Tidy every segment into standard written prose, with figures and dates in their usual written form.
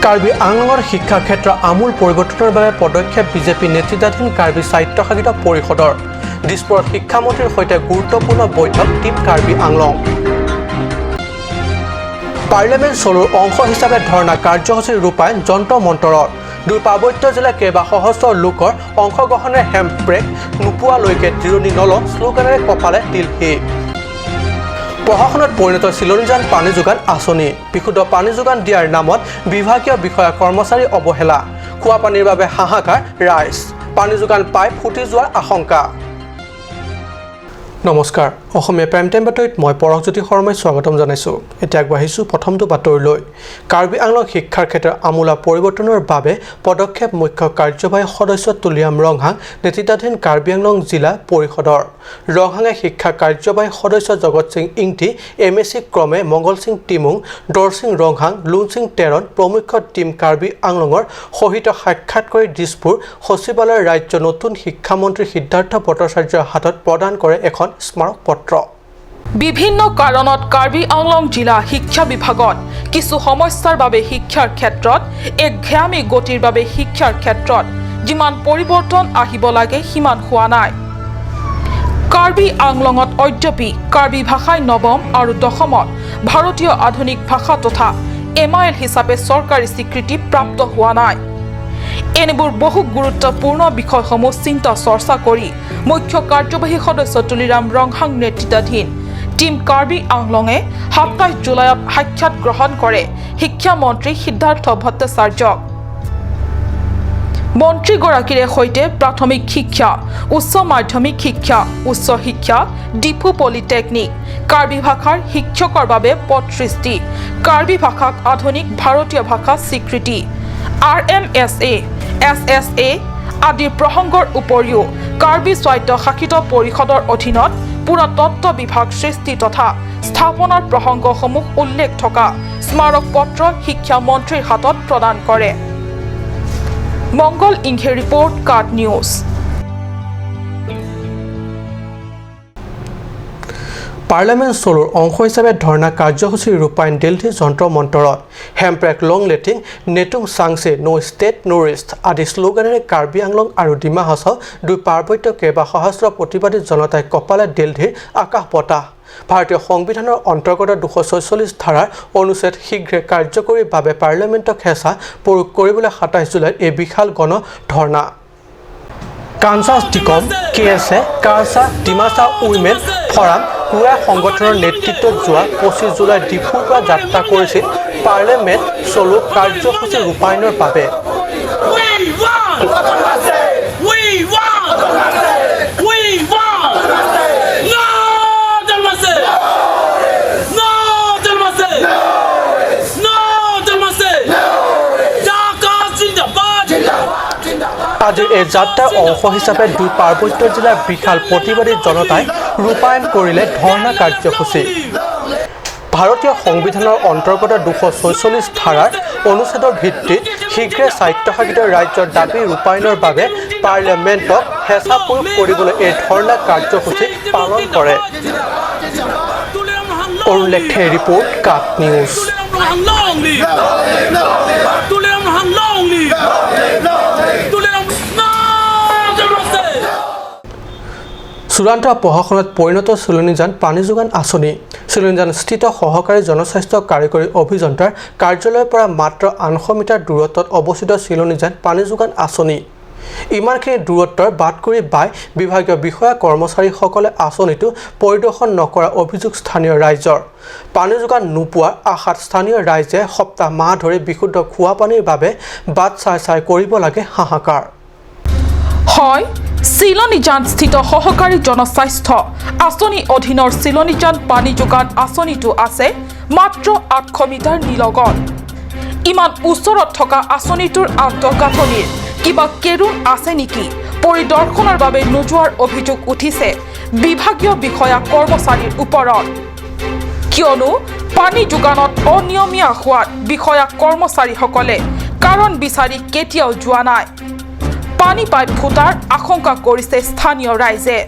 কাৰ্বি আংলঙৰ শিক্ষা ক্ষেত্ৰৰ আমূল পৰিৱৰ্তনৰ বাবে পদক্ষেপ বিজেপি নেতৃত্বাধীন কাৰ্বি স্বায়ত্তশাসিত পৰিষদৰ দিছপুৰত শিক্ষামন্ত্ৰীৰ সৈতে গুৰুত্বপূৰ্ণ বৈঠক টিম কাৰ্বি আংলং পাৰ্লিয়ামেণ্ট চলোৰ অংশ হিচাপে ধৰ্ণা কাৰ্যসূচীৰ ৰূপায়ণ যন্ত্ৰ মন্তৰত দুই পাৰ্বত্য জিলাৰ কেইবা সহস্ৰ লোকৰ অংশগ্ৰহণে হেম্প ব্ৰেক নোপোৱালৈকে জিৰণি নলওঁ শ্লোগানেৰে কপালে তিলহি প্ৰশাসনত পৰিণত চিলনীজান পানী যোগান আঁচনি বিশুদ্ধ পানী যোগান দিয়াৰ নামত বিভাগীয় বিষয়া কৰ্মচাৰী অৱহেলা খোৱা পানীৰ বাবে হাহাকাৰ ৰাইজ পানী যোগান পাই ফুটি যোৱাৰ আশংকা নমস্কাৰ অসমীয়া প্ৰাইম টাইম বাতৰিত মই পৰকজ্যোতি শৰ্মাই স্বাগতম জনাইছোঁ এতিয়া আগবাঢ়িছোঁ প্ৰথমটো বাতৰিলৈ কাৰ্বি আংলং শিক্ষাৰ ক্ষেত্ৰত আমূলা পৰিৱৰ্তনৰ বাবে পদক্ষেপ মুখ্য কাৰ্যবাহী সদস্য তুলিয়াম ৰংহাং নেতৃত্বাধীন কাৰ্বি আংলং জিলা পৰিষদৰ ৰংহাঙে শিক্ষা কাৰ্যবাহী সদস্য জগত সিং ইংটি এমএসি ক্ৰমে মংগল সিং টিমুং দৰ সিং ৰংহাং লুন সিং তেৰণ প্ৰমুখ টিম কাৰ্বি আংলঙৰ সহিত সাক্ষাৎ কৰি দিছপুৰ সচিবালয়ৰ ৰাজ্য নতুন শিক্ষামন্ত্ৰী সিদ্ধাৰ্থ ভট্টাচাৰ্যৰ হাতত প্ৰদান কৰে এখন স্মাৰক পত্ৰ বিভিন্ন কাৰণত কাৰ্বি আংলং জিলা শিক্ষা বিভাগত কিছু সমস্যাৰ বাবে শিক্ষাৰ ক্ষেত্ৰত একঘেয়ামী গতিৰ বাবে শিক্ষাৰ ক্ষেত্ৰত যিমান পৰিৱৰ্তন আহিব লাগে সিমান হোৱা নাই কাৰ্বি আংলঙত অদ্যপি কাৰ্বি ভাষাই নৱম আৰু দশমত ভাৰতীয় আধুনিক ভাষা তথা এমআইএল হিচাপে চৰকাৰী স্বীকৃতি প্ৰাপ্ত হোৱা নাই এনেবোৰ বহু গুৰুত্বপূৰ্ণ বিষয়সমূহ চিন্তা চৰ্চা কৰি মুখ্য কাৰ্যবাহী সদস্য তুলিৰাম ৰংহাং নেতৃত্বাধীন টিম কাৰ্বি আংলঙে ২৭ জুলাইত সাক্ষাৎ গ্ৰহণ কৰে শিক্ষামন্ত্ৰী সিদ্ধাৰ্থ ভট্টাচাৰ্যক মন্ত্ৰীগৰাকীৰে সৈতে প্ৰাথমিক শিক্ষা উচ্চ মাধ্যমিক শিক্ষা উচ্চ শিক্ষা ডিফু পলিটেকনিক কাৰ্বি ভাষাৰ শিক্ষকৰ বাবে পদ সৃষ্টি কাৰ্বি ভাষাক আধুনিক ভাৰতীয় ভাষা স্বীকৃতি RMSA, SSA আদিৰ প্ৰসংগৰ উপৰিও কাৰ্বি স্বায়ত্তশাসিত পৰিষদৰ অধীনত পুৰাতত্ত্ব বিভাগ সৃষ্টি তথা স্থাপনৰ প্ৰসংগসমূহ উল্লেখ থকা স্মাৰক পত্ৰ শিক্ষামন্ত্ৰীৰ হাতত প্ৰদান কৰে মংগল ইংঘে ৰিপৰ্ট কাট নিউজ পাৰ্লিয়ামেণ্ট চলোৰ অংশ হিচাপে ধৰ্ণা কাৰ্যসূচীৰ ৰূপায়ণ দিল্লীৰ যন্ত্ৰ মন্তৰত হেম্প্ৰেক লং লেটিং নেটুং চাংছে ন' ষ্টেট ন' ৰেষ্ট আদি শ্লোগানেৰে কাৰ্বি আংলং আৰু ডিমা হাছাও দুই পাৰ্বত্য কেইবা সহস্ৰ প্ৰতিবাদী জনতাই কপালে দিল্লীৰ আকাশ বতাহ ভাৰতীয় সংবিধানৰ অন্তৰ্গত ২৪৬ ধাৰাৰ অনুচ্ছেদ শীঘ্ৰে কাৰ্যকৰীৰ বাবে পাৰ্লিয়ামেণ্টক হেঁচা প্ৰয়োগ কৰিবলৈ ২৭ জুলাইত এই বিশাল গণ ধৰ্ণা কানচাছ ডিকম কেএছএ কাৰ্চা ডিমাচা উইমেন ফৰাম ক্ৰুৱা সংগঠনৰ নেতৃত্বত যোৱা ২৫ জুলাই ডিফুৰ পৰা যাত্ৰা কৰিছিল পাৰ্লিয়ামেণ্ট চলো কাৰ্যসূচী ৰূপায়ণৰ বাবে আজিৰ এই যাত্ৰাৰ অংশ হিচাপে দুই পাৰ্বত্য জিলাৰ বিশাল প্ৰতিবাদী জনতাই ৰূপায়ণ কৰিলে ধৰ্ণা কাৰ্যসূচী ভাৰতীয় সংবিধানৰ অন্তৰ্গত ২৪৬ ধাৰাৰ অনুচ্ছেদৰ ভিত্তিত শীঘ্ৰে স্বায়ত্তশাসিত ৰাজ্যৰ দাবী ৰূপায়ণৰ বাবে পাৰ্লিয়ামেণ্টক হেঁচা প্ৰয়োগ কৰিবলৈ এই ধৰ্ণা কাৰ্যসূচী পালন কৰে উল্লেখে ৰিপৰ্ট কাট নিউজ চূড়ান্ত প্ৰশাসনত পৰিণত চিলনীজান পানী যোগান আঁচনি চিলনীজান স্থিত সহকাৰী জনস্বাস্থ্য কাৰিকৰী অভিযন্তাৰ কাৰ্যালয়ৰ পৰা মাত্ৰ ৮০০ মিটাৰ দূৰত্বত অৱস্থিত চিলনীজান পানী যোগান আঁচনি ইমানখিনি দূৰত্বৰ বাট কৰি বাই বিভাগীয় বিষয়া কৰ্মচাৰীসকলে আঁচনিটো পৰিদৰ্শন নকৰা অভিযোগ স্থানীয় ৰাইজৰ পানী যোগান নোপোৱাৰ আশাত স্থানীয় ৰাইজে সপ্তাহ মাহ ধৰি বিশুদ্ধ খোৱা পানীৰ বাবে বাট চাই কৰিব লাগে হাহাকাৰ হয় চিলনীজান স্থিত সহকাৰী জনস্বাস্থ্য আঁচনি অধীনৰ চিলনীজান পানী যোগান আঁচনিটো আছে মাত্ৰ ৮০০ মিটাৰ নিলগত ইমান ওচৰত থকা আঁচনিটোৰ আন্তঃগাঁথনিৰ কিবা কেৰুণ আছে নেকি পৰিদৰ্শনৰ বাবে নোযোৱাৰ অভিযোগ উঠিছে বিভাগীয় বিষয়া কৰ্মচাৰীৰ ওপৰত কিয়নো পানী যোগানত অনিয়মীয়া হোৱাত বিষয়া কৰ্মচাৰীসকলে কাৰণ বিচাৰি কেতিয়াও যোৱা নাই পানী পাইপ ফুটাৰ আশংকা কৰিছে স্থানীয় ৰাইজে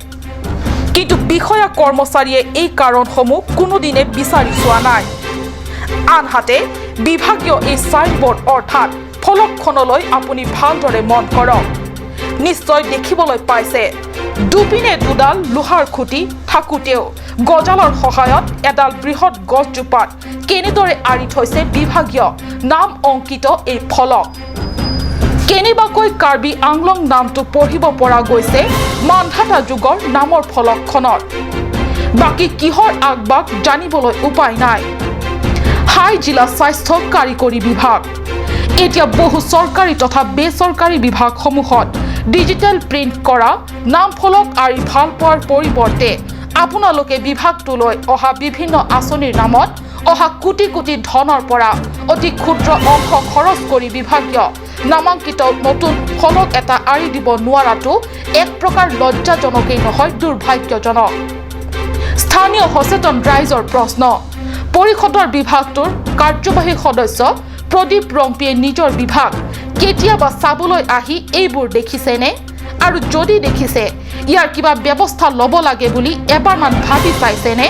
কিন্তু বিষয়া কৰ্মচাৰীয়ে এই কাৰণসমূহ কোনোদিনে বিচাৰি চোৱা নাই আনহাতে বিভাগীয় এই সাইনবোৰ্ড অৰ্থাৎ ফলকখনলৈ আপুনি ভালদৰে মন কৰক। নিশ্চয় দেখিবলৈ পাইছে দুপিনে দুডাল লোহাৰ খুঁটি থাকোঁতেও গজালৰ সহায়ত এডাল বৃহৎ গছজোপাত কেনেদৰে আঁৰি থৈছে বিভাগীয় নাম অংকিত এই ফলক। কেনেবাকৈ কাৰ্বি আংলং নামটো পঢ়িব পৰা গৈছে মান্ধাতা যুগৰ নামৰ ফলকখনত। বাকী কিহৰ আগবাগ জানিবলৈ উপায় নাই। হাই জিলা স্বাস্থ্য কাৰিকৰী বিভাগ এতিয়া বহু চৰকাৰী তথা বেচৰকাৰী বিভাগসমূহত ডিজিটেল প্ৰিণ্ট কৰা নাম ফলক আঁৰি ভাল পোৱাৰ পৰিৱৰ্তে আপোনালোকে বিভাগটোলৈ অহা বিভিন্ন আঁচনিৰ নামত অহা কোটি কোটি ধনৰ পৰা অতি ক্ষুদ্ৰ অংশ খৰচ কৰি বিভাগীয় নামাংকিত নতুন ফলক এটা আঁৰি দিব নোৱাৰাটো এক প্ৰকাৰ লজ্জাজনকেই নহয় দুৰ্ভাগ্যজনক। স্থানীয় সচেতন ৰাইজৰ প্ৰশ্ন, পৰিষদৰ বিভাগটোৰ কাৰ্যবাহী সদস্য প্ৰদীপ ৰম্পীয়ে নিজৰ বিভাগ কেতিয়াবা চাবলৈ আহি এইবোৰ দেখিছেনে? আৰু যদি দেখিছে ইয়াৰ কিবা ব্যৱস্থা ল'ব লাগে বুলি এবাৰমান ভাবি চাইছেনে?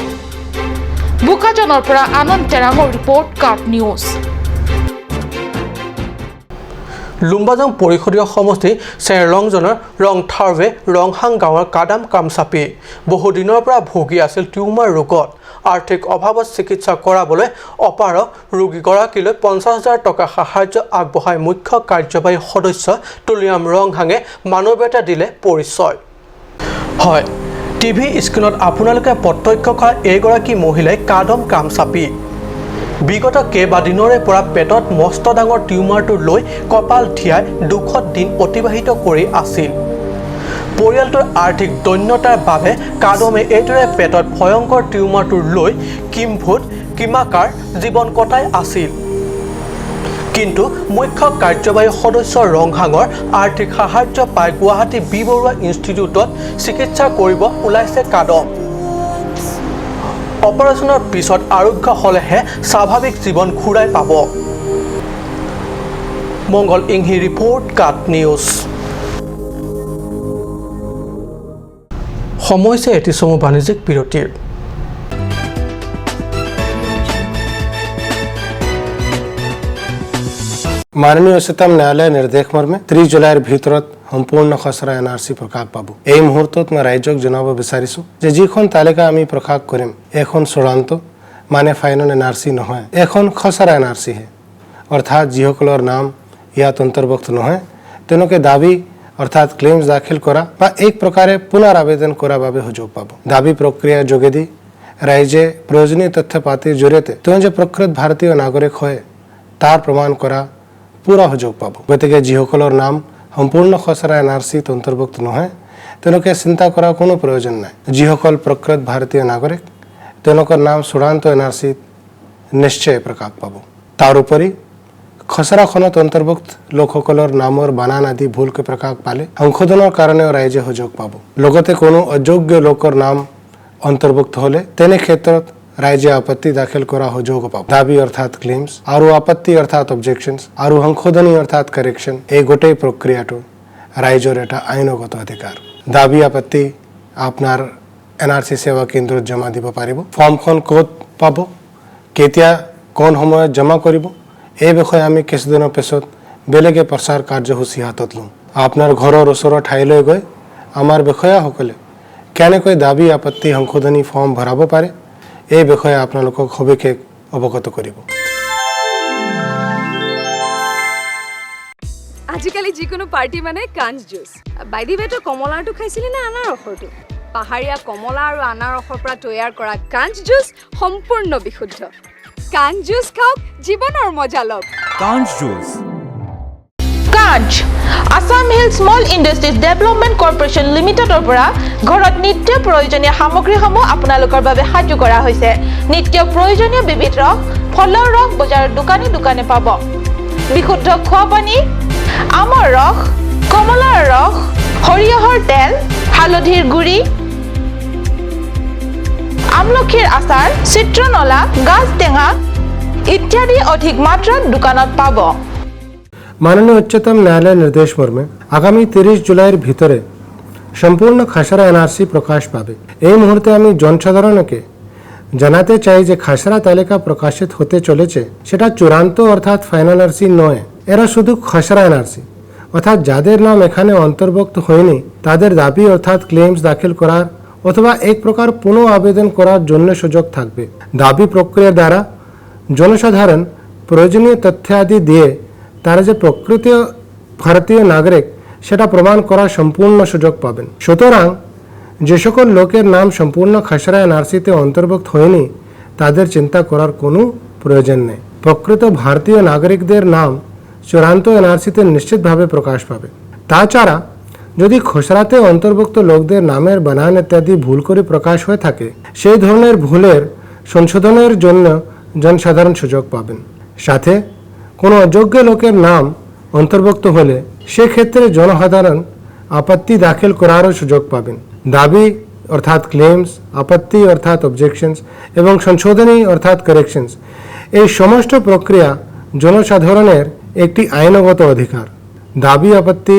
বোকাজনৰ পৰা আনন্দ টেৰাঙৰ ৰিপৰ্ট, কাৰ্ব নিউজ। লুম্বাজাং পৰিষদীয় সমষ্টি চেৰলংজনৰ ৰংথাৰৱে ৰংহাং গাঁৱৰ কাদাম কামচাপি বহুদিনৰ পৰা ভুগি আছিল টিউমাৰ ৰোগত। আৰ্থিক অভাৱত চিকিৎসা কৰাবলৈ অপাৰগ ৰোগীগৰাকীলৈ 50,000 টকা সাহায্য আগবঢ়াই মুখ্য কাৰ্যবাহী সদস্য তুলিয়াম ৰংহাঙে মানৱীয়তা দিলে পৰিচয়। হয়, টিভি স্ক্ৰীণত আপোনালোকে প্ৰত্যক্ষ কৰা এইগৰাকী মহিলাই কাদম কামচাপি বিগত কেইবাদিনৰে পৰা পেটত মস্ত ডাঙৰ টিউমাৰটো লৈ কপাল ধিয়াই দুখত দিন অতিবাহিত কৰি আছিল। পৰিয়ালটোৰ আৰ্থিক দৈন্যতাৰ বাবে কাদমে এইদৰে পেটত ভয়ংকৰ টিউমাৰটো লৈ কিম্ভূত কিমাকাৰ জীৱন কটাই আছিল। কিন্তু মুখ্য কাৰ্যবাহী সদস্য ৰংহাঙৰ আৰ্থিক সাহায্য পাই গুৱাহাটী বি বৰুৱা ইনষ্টিটিউটত চিকিৎসা কৰিব ওলাইছে কাদম। অপাৰেশ্যনৰ পিছত আৰোগ্য হ'লেহে স্বাভাৱিক জীৱন ঘূৰাই পাব। মংগল ইংহি ৰিপৰ্ট, কাৰ্ব নিউজ। সময় হৈছে এটি চমু বাণিজ্যিক বিৰতিৰ। মাননীয় উচ্চতম ন্যায়ালয়ৰ নিৰ্দেশ মৰ্মে 30 জুলাইৰ ভিতৰত সম্পূৰ্ণ খচৰা NRC প্ৰকাশ পাব। এই মুহূৰ্তত মই ৰাজ্যক জনাব বিচাৰিছোঁ যে যিখন তালিকা আমি প্ৰকাশ কৰিম এখন চূড়ান্ত মানে ফাইনেল NRC নহয়, এখন খচৰা NRC হে। অৰ্থাৎ যিসকলৰ নাম ইয়াত অন্তৰ্ভুক্ত নহয় তেওঁলোকে দাবী অৰ্থাৎ ক্লেইমছ দাখিল কৰা বা এক প্ৰকাৰে পুনৰ আবেদন কৰাৰ বাবে সুযোগ পাব। দাবী প্ৰক্ৰিয়াৰ যোগেদি ৰাইজে প্ৰয়োজনীয় তথ্য পাতিৰ জৰিয়তে তেওঁ যে প্ৰকৃত ভাৰতীয় নাগৰিক হয় তাৰ প্ৰমাণ কৰা পুৰা সুযোগ পাব। গতিকে যিসকলৰ নাম সম্পূৰ্ণ খচৰা NRCত অন্তৰ্ভুক্ত নহয় তেওঁলোকে চিন্তা কৰাৰ কোনো প্ৰয়োজন নাই। যিসকল প্ৰকৃত ভাৰতীয় নাগৰিক তেওঁলোকৰ নাম চূড়ান্ত NRCত নিশ্চয় প্ৰকাশ পাব। তাৰোপৰি খচৰাখনত অন্তৰ্ভুক্ত লোকসকলৰ নামৰ বানান আদি ভুলকৈ প্ৰকাশ পালে সংশোধনৰ কাৰণেও ৰাইজে সুযোগ পাব। লগতে কোনো অযোগ্য লোকৰ নাম অন্তৰ্ভুক্ত হ'লে তেনে ক্ষেত্ৰত ৰাইজে আপত্তি দাখিল কৰা সুযোগ পাব। দাবী অৰ্থাৎ ক্লেইমছ আৰু আপত্তি অৰ্থাৎ অবজেকশ্যনছ আৰু সংশোধনী অৰ্থাৎ কাৰেকশ্যন এই গোটেই প্ৰক্ৰিয়াটো ৰাইজৰ এটা আইনগত অধিকাৰ। দাবী আপত্তি আপোনাৰ NRC সেৱা কেন্দ্ৰত জমা দিব পাৰিব। ফৰ্মখন ক'ত পাব, কেতিয়া কোন সময়ত জমা কৰিব, এই বিষয়ে আমি কিছুদিনৰ পিছত বেলেগে প্ৰচাৰ কাৰ্যসূচী হাতত ল'ম। আপোনাৰ ঘৰৰ ওচৰৰ ঠাইলৈ গৈ আমাৰ বিষয়াসকলে কেনেকৈ দাবী আপত্তি সংশোধনী ফৰ্ম ভৰাব পাৰে এই বিষয়ে আপোনালোকক সবিশেষ অৱগত কৰিব। আজিকালি যিকোনো পাৰ্টি মানে কাঞ্চ জুচ। বাইদি বেটো কমলাৰটো খাইছিলি না আনাৰসৰটো? পাহাৰীয়া কমলা আৰু আনাৰসৰ পৰা তৈয়াৰ কৰা কাঞ্চ জুচ সম্পূৰ্ণ বিশুদ্ধ। কাঞ্চ জুচ খাওক, জীৱনৰ মজা লওক। Kanch juice. Kanch Assam hill small industries development corporation লিমিটেডৰ পৰা ঘৰত নিত্য প্ৰয়োজনীয় সামগ্ৰীসমূহ আপোনালোকৰ বাবে সাজু কৰা হৈছে। নিত্য প্ৰয়োজনীয় বিবিধ ৰস, ফলৰ ৰস বজাৰৰ দোকানে দোকানে পাব। বিশুদ্ধ খোৱা পানী, আমৰ ৰস, কমলাৰ ৰস, সৰিয়হৰ তেল, হালধিৰ গুড়ি, আমলখিৰ আচাৰ, চিত্ৰনলা, গাজ টেঙা ইত্যাদি অধিক মাত্ৰাত দোকানত পাব। মাননীয় উচ্চতম ন্যায়ালয়ের নির্দেশ মর্মে আগামী 30 জুলাইয়ের ভিতরে সম্পূর্ণ খসড়া NRC প্রকাশ পাবে। এই মুহূর্তে আমি জনসাধারণকে জানাতে চাই যে খসড়া তালিকা প্রকাশিত হতে চলেছে সেটা চূড়ান্ত অর্থাৎ ফাইনাল এনআরসি নয়, এরা শুধু খসড়া এনআরসি, অর্থাৎ যাদের নাম এখানে অন্তর্ভুক্ত হয়নি তাদের দাবি অর্থাৎ ক্লেমস দাখিল করার অথবা এক প্রকার পুনঃ আবেদন করার জন্য সুযোগ থাকবে। দাবি প্রক্রিয়ার দ্বারা জনসাধারণ প্রয়োজনীয় তথ্যাদি দিয়ে তারা যে প্রকৃত ভারতীয় নাগরিক সেটা প্রমাণ করার সম্পূর্ণ সুযোগ পাবেন। সুতরাং যে সকল লোকের নাম সম্পূর্ণ খসড়া এনআরসিতে অন্তর্ভুক্ত হয়নি তাদের চিন্তা করার কোনো প্রয়োজন নেই। প্রকৃত ভারতীয় নাগরিকদের নাম চূড়ান্ত এনআরসিতে নিশ্চিতভাবে প্রকাশ পাবে। তাছাড়া যদি খসড়াতে অন্তর্ভুক্ত লোকদের নামের বানান ইত্যাদি ভুল করে প্রকাশ হয়ে থাকে সেই ধরনের ভুলের সংশোধনের জন্য জনসাধারণ সুযোগ পাবেন। সাথে কোনো অযোগ্য লোকের নাম অন্তর্ভুক্ত হলে সেক্ষেত্রে জনসাধারণ আপত্তি দাখিল করারও সুযোগ পাবেন। দাবি অর্থাৎ ক্লেমস, আপত্তি অর্থাৎ অবজেকশনস এবং সংশোধনী অর্থাৎ কারেকশনস, এই সমস্ত প্রক্রিয়া জনসাধারণের একটি আইনগত অধিকার। দাবি আপত্তি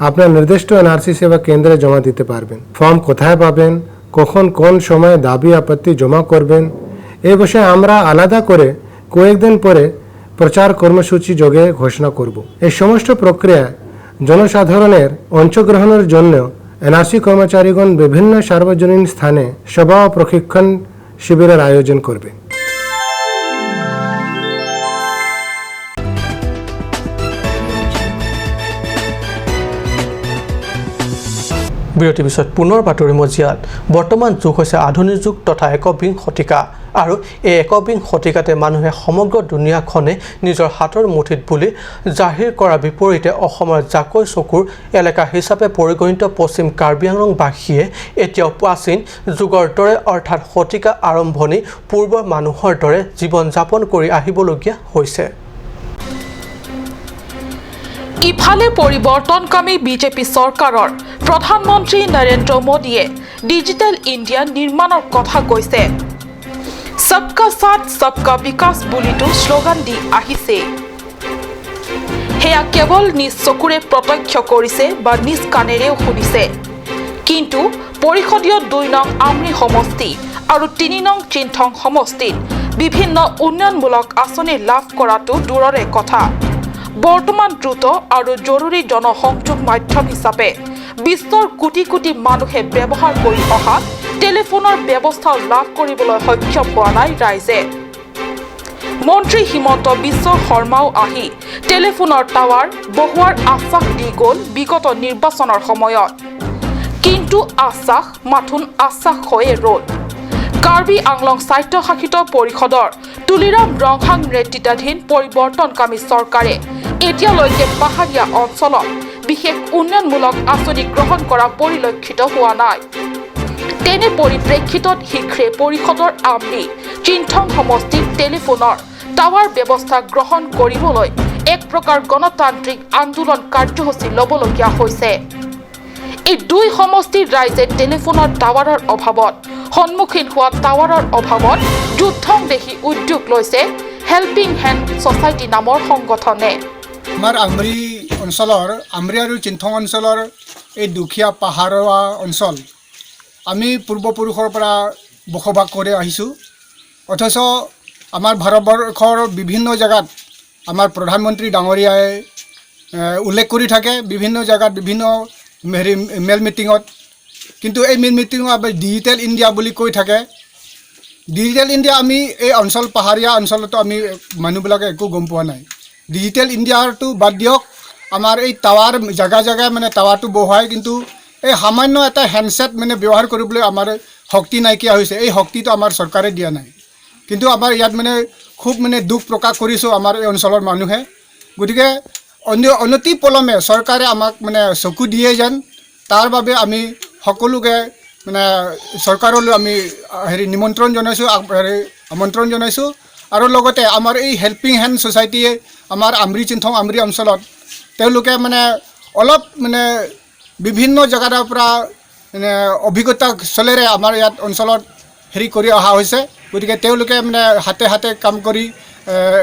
আপনার নির্দিষ্ট এনআরসি সেবা কেন্দ্রে জমা দিতে পারবেন। ফর্ম কোথায় পাবেন, কখন কোন সময় দাবি আপত্তি জমা করবেন এই বিষয়ে আমরা আলাদা করে কয়েকদিন পরে প্রচার কর্মসূচি যোগে ঘোষণা করব। এই সমস্ত প্রক্রিয়া জনসাধারণের অংশগ্রহণের জন্য এনআরসি কর্মচারীগণ বিভিন্ন সার্বজনীন স্থানে সভা ও প্রশিক্ষণ শিবিরের আয়োজন করবে। বিৰতিৰ পিছত পুনৰ বাতৰি মজিয়াত বৰ্তমান যুগ হৈছে আধুনিক যুগ তথা একবিংশ শতিকা আৰু এই একবিংশ শতিকাতে মানুহে সমগ্ৰ দুনিয়াখনে নিজৰ হাতৰ মুঠিত বুলি জাহিৰ কৰাৰ বিপৰীতে অসমৰ জাকৈ চকুৰ এলেকা হিচাপে পৰিগণিত পশ্চিম কাৰ্বি আংলংবাসীয়ে এতিয়াও প্ৰাচীন যুগৰ দৰে অৰ্থাৎ শতিকা আৰম্ভণি পূৰ্বৰ মানুহৰ দৰে জীৱন যাপন কৰি আহিবলগীয়া হৈছে। ইফালে পৰিৱৰ্তনকামী বিজেপি চৰকাৰৰ প্ৰধানমন্ত্ৰী নৰেন্দ্ৰ মোদীয়ে ডিজিটেল ইণ্ডিয়া নিৰ্মাণৰ কথা কৈছে। সবকা সাথ সবকা বিকাশ বুলিতো শ্লোগান দি আহিছে। সেয়া কেৱল নিজ চকুৰে প্ৰত্যক্ষ কৰিছে বা নিজ কাণেৰেও শুনিছে। কিন্তু পৰিষদীয় ২ নং আমৰি সমষ্টি আৰু ৩ নং চিনথং সমষ্টিত বিভিন্ন উন্নয়নমূলক আঁচনি লাভ কৰাটো দূৰৰে কথা। বৰ্তমান দ্ৰুত আৰু জৰুৰী জনসংযোগ মাধ্যম হিচাপে বিশ্বৰ কোটি কোটি মানুহে ব্যৱহাৰ কৰি অহা টেলিফোনৰ ব্যৱস্থা লাভ কৰিবলৈ সক্ষম হোৱা নাই ৰাইজে। মন্ত্ৰী হিমন্ত বিশ্ব শৰ্মাও আহি টেলিফোনৰ টাৱাৰ বহুৱাৰ আশ্বাস দি গ'ল বিগত নিৰ্বাচনৰ সময়ত। কিন্তু আশ্বাস মাথোন আশ্বাস হৈয়ে ৰ'ল। কাৰ্বি আংলং স্বায়ত্তশাসিত পৰিষদৰ তুলিৰাম ৰংহাং নেতৃত্বাধীন পৰিৱৰ্তনকামী চৰকাৰে এতিয়ালৈকে পাহাৰীয়া অঞ্চলত বিশেষ উন্নয়নমূলক আঁচনি গ্ৰহণ কৰা পৰিলক্ষিত হোৱা নাই। তেনে পৰিপ্ৰেক্ষিতত শীঘ্ৰে পৰিষদৰ আমৰি চিনথং সমষ্টিত টেলিফোনৰ টাৱাৰ ব্যৱস্থা গ্ৰহণ কৰিবলৈ এক প্ৰকাৰ গণতান্ত্ৰিক আন্দোলন কাৰ্যসূচী ল'বলগীয়া হৈছে। এই ২ সমষ্টিৰ ৰাইজে টেলিফোনৰ টাৱাৰৰ অভাৱত সন্মুখীন হোৱা টাৱাৰৰ অভাৱত যুদ্ধং দেখি উদ্যোগ লৈছে হেল্পিং হেণ্ড ছ'চাইটি নামৰ সংগঠনে। আমাৰ আমৰি অঞ্চলৰ আমৰি আৰু চিনথং অঞ্চলৰ এই দুখীয়া পাহাৰুৱা অঞ্চল আমি পূৰ্বপুৰুষৰ পৰা বসবাস কৰি আহিছোঁ। অথচ আমাৰ ভাৰতবৰ্ষৰ বিভিন্ন জেগাত আমাৰ প্ৰধানমন্ত্ৰী ডাঙৰীয়াই উল্লেখ কৰি থাকে বিভিন্ন জেগাত বিভিন্ন মেল মিটিঙত। কিন্তু এই মেল মিটিঙত ডিজিটেল ইণ্ডিয়া বুলি কৈ থাকে। ডিজিটেল ইণ্ডিয়া আমি এই অঞ্চল পাহাৰীয়া অঞ্চলতো আমি মানুহবিলাকে একো গম পোৱা নাই। ডিজিটেল ইণ্ডিয়াটো বাদ দিয়ক, আমাৰ এই টাৱাৰ জেগা জেগাই মানে টাৱাৰটো বহায়, কিন্তু এই সামান্য এটা হেণ্ডছেট মানে ব্যৱহাৰ কৰিবলৈ আমাৰ শক্তি নাইকিয়া হৈছে। এই শক্তিটো আমাৰ চৰকাৰে দিয়া নাই। কিন্তু আমাৰ ইয়াত মানে খুব মানে দুখ প্ৰকাশ কৰিছোঁ আমাৰ এই অঞ্চলৰ মানুহে। গতিকে অনতি পলমে চৰকাৰে আমাক মানে চকু দিয়ে যেন, তাৰ বাবে আমি সকলোকে মানে চৰকাৰলৈ আমি নিমন্ত্ৰণ জনাইছোঁ, আমন্ত্ৰণ জনাইছোঁ। আৰু লগতে আমাৰ এই হেল্পিং হেণ্ড ছ'চাইটিয়ে আমাৰ আমৰি চিনথং আমৰি অঞ্চলত তেওঁলোকে মানে অলপ মানে বিভিন্ন জেগাৰ পৰা মানে অভিজ্ঞতা চলেৰে আমাৰ ইয়াত অঞ্চলত কৰি অহা হৈছে। গতিকে তেওঁলোকে মানে হাতে হাতে কাম কৰি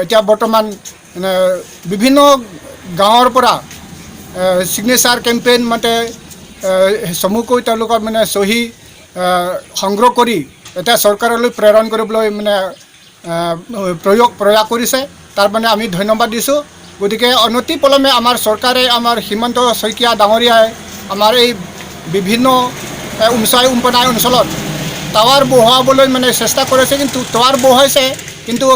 এতিয়া বৰ্তমান মানে বিভিন্ন গাঁৱৰ পৰা ছিগনেচাৰ কেম্পেইন মাতে চমুকৈ তেওঁলোকৰ মানে চহী সংগ্ৰহ কৰি এটা চৰকাৰলৈ প্ৰেৰণ কৰিবলৈ মানে প্ৰয়াস কৰিছে তাৰ মানে আমি ধন্যবাদ দিছোঁ গতিকে অনতি পলমে আমাৰ চৰকাৰে আমাৰ হিমন্ত শইকীয়া ডাঙৰীয়াই আমাৰ এই বিভিন্ন উমচাই উমপনাই অঞ্চলত টাৱাৰ বহাবলৈ মানে চেষ্টা কৰিছে কিন্তু টাৱাৰ বহাইছে কিন্তু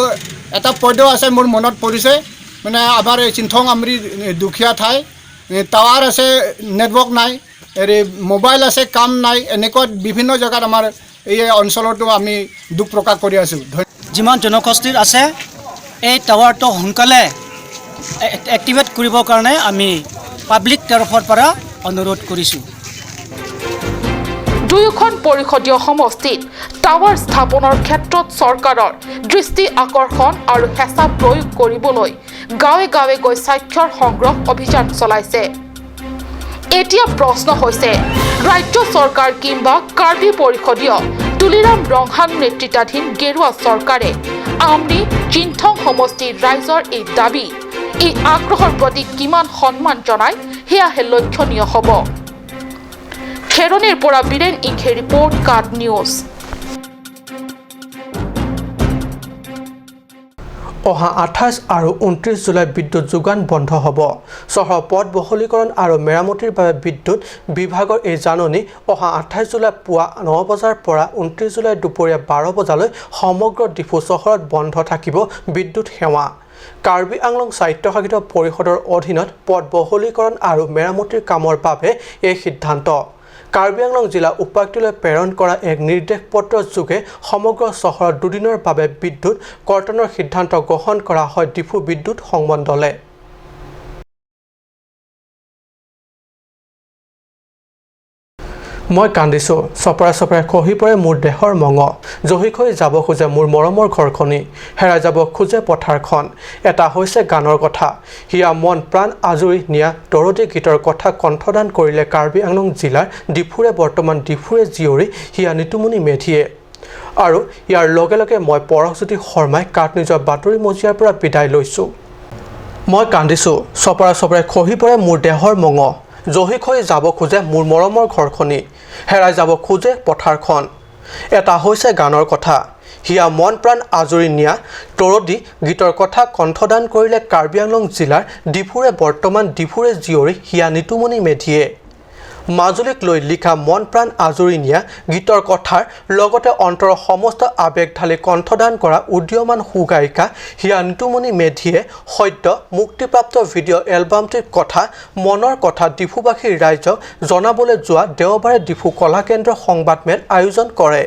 এটা পৰ্যায় আছে মোৰ মনত পৰিছে মানে আমাৰ এই চিন্থং আমৰি দুখীয়া ঠাই টাৱাৰ আছে নেটৱৰ্ক নাই মোবাইল আছে কাম নাই এনেকুৱা বিভিন্ন জেগাত আমাৰ এই অঞ্চলতো আমি দুখ প্ৰকাশ কৰি আছোঁ যিমান জনগোষ্ঠীৰ আছে এই টাৱাৰটো সোনকালে এক্টিভেট কৰিবৰ কাৰণে আমি পাব্লিক তৰফৰ পৰা অনুৰোধ কৰিছোঁ দুয়োখন পৰিষদীয় সমষ্টিত টাৱাৰ স্থাপনৰ ক্ষেত্ৰত চৰকাৰৰ দৃষ্টি আকৰ্ষণ আৰু হেঁচা প্ৰয়োগ কৰিবলৈ গাঁৱে গাঁৱে গৈ স্বাক্ষৰ সংগ্ৰহ অভিযান চলাইছে এতিয়া প্ৰশ্ন হৈছে ৰাজ্য চৰকাৰ কিংবা কাৰ্বি পৰিষদীয় তুলিৰাম ৰংহাং নেতৃত্বাধীন গেৰুৱা চৰকাৰে আমৰি চিন্থং সমষ্টিৰ ৰাইজৰ এই দাবী এই আগ্ৰহৰ প্ৰতি কিমান সন্মান জনায় সেয়াহে লক্ষণীয় হ'ব খেৰনিৰ পৰা বীৰেন ইংখে ৰিপৰ্ট কাট নিউজ অহা 28 আৰু 29 জুলাই বিদ্যুৎ যোগান বন্ধ হ'ব চহৰ পথ বহলীকৰণ আৰু মেৰামতিৰ বাবে বিদ্যুৎ বিভাগৰ এই জাননী অহা 28 জুলাই পুৱা 9 বজাৰ পৰা 29 জুলাই দুপৰীয়া 12 বজালৈ সমগ্ৰ ডিফু চহৰত বন্ধ থাকিব বিদ্যুৎ সেৱা কাৰ্বি আংলং স্বায়ত্তশাসিত পৰিষদৰ অধীনত পথ বহলীকৰণ আৰু মেৰামতিৰ কামৰ বাবে এই সিদ্ধান্ত কাৰ্বি আংলং জিলা উপায়ুক্তলৈ প্ৰেৰণ কৰা এক নিৰ্দেশ পত্ৰৰ যোগে সমগ্ৰ চহৰত দুদিনৰ বাবে বিদ্যুৎ কৰ্তনৰ সিদ্ধান্ত গ্ৰহণ কৰা হয় ডিফু বিদ্যুৎ সংমণ্ডলে মই কান্দিছোঁ চপৰা চপৰাই খহি পৰে মোৰ দেহৰ মঙ জহি খহি যাব খোজে মোৰ মৰমৰ ঘৰখনি হেৰাই যাব খোজে পথাৰখন এটা হৈছে গানৰ কথা হিয়া মন প্ৰাণ আজৰি নিয়া দৰদী গীতৰ কথা কণ্ঠদান কৰিলে কাৰ্বি আংলং জিলাৰ ডিফুৰে বৰ্তমান ডিফুৰে জীয়ৰী হিয়া নিতুমণি মেধিয়ে আৰু ইয়াৰ লগে লগে মই পৰশজ্যোতি শৰ্মাই কাট নিজৰ বাতৰি মজিয়াৰ পৰা বিদায় লৈছোঁ মই কান্দিছোঁ চপৰা চপৰাই খহি পৰে মোৰ দেহৰ মঙ জহি খহি যাব খোজে মোৰ মৰমৰ ঘৰখনি হেৰাই যাব খোজে পথাৰখন এটা হৈছে গানৰ কথা হিয়া মন প্ৰাণ আজৰি নিয়া দৰদী গীতৰ কথা কণ্ঠদান কৰিলে কাৰ্বি আংলং জিলাৰ ডিফুৰে বৰ্তমান ডিফুৰে জীয়ৰী হিয়া নিতুমণি মেধিয়ে মাজুলীক লৈ লিখা মন প্ৰাণ আজৰি নিয়া গীতৰ কথাৰ লগতে অন্তৰৰ সমস্ত আবেগ ঢালি কণ্ঠদান কৰা উদীয়মান সুগায়িকা হিয়া নিতুমণি মেধিয়ে সদ্য মুক্তিপ্ৰাপ্ত ভিডিঅ' এলবামটিৰ কথা মনৰ কথা ডিফুবাসীৰ ৰাইজক জনাবলৈ যোৱা দেওবাৰে ডিফু কলাকেন্দ্ৰ সংবাদমেল আয়োজন কৰে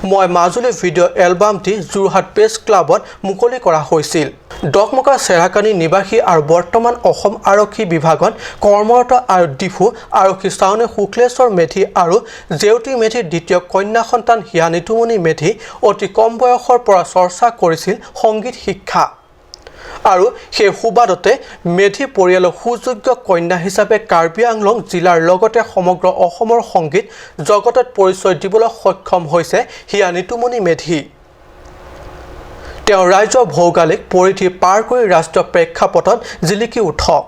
মই মাজুলী ভিডিঅ' এলবামটি যোৰহাট প্ৰেছ ক্লাবত মুকলি কৰা হৈছিল ডকমকা চেৰাকানি নিবাসী আৰু বৰ্তমান অসম আৰক্ষী বিভাগত কৰ্মৰত আৰু ডিফু আৰক্ষী চাউনি শুক্লেশ্বৰ মেধি আৰু জেউতি মেধিৰ দ্বিতীয় কন্যা সন্তান হিয়া নিতুমণি মেধি অতি কম বয়সৰ পৰা চৰ্চা কৰিছিল সংগীত শিক্ষা আৰু সেই সুবাদতে মেধি পৰিয়ালৰ সুযোগ্য কন্যা হিচাপে কাৰ্বি আংলং জিলাৰ লগতে সমগ্ৰ অসমৰ সংগীত জগতত পৰিচয় দিবলৈ সক্ষম হৈছে হিয়া নিতুমণি মেধি তেওঁ ৰাজ্যৰ ভৌগোলিক পৰিধি পাৰ কৰি ৰাষ্ট্ৰীয় প্ৰেক্ষাপটত জিলিকি উঠক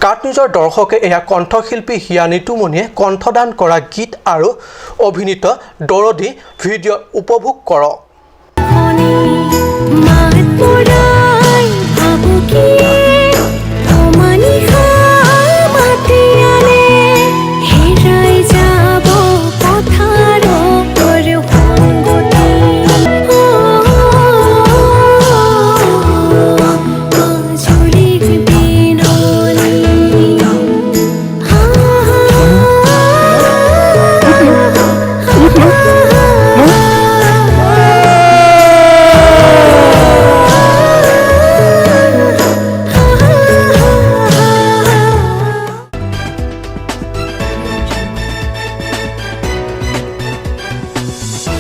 কাট নিজৰ দৰ্শকে এয়া কণ্ঠশিল্পী হিয়া নিতুমণিয়ে কণ্ঠদান কৰা গীত আৰু অভিনীত দৰদী ভিডিঅ' উপভোগ কৰক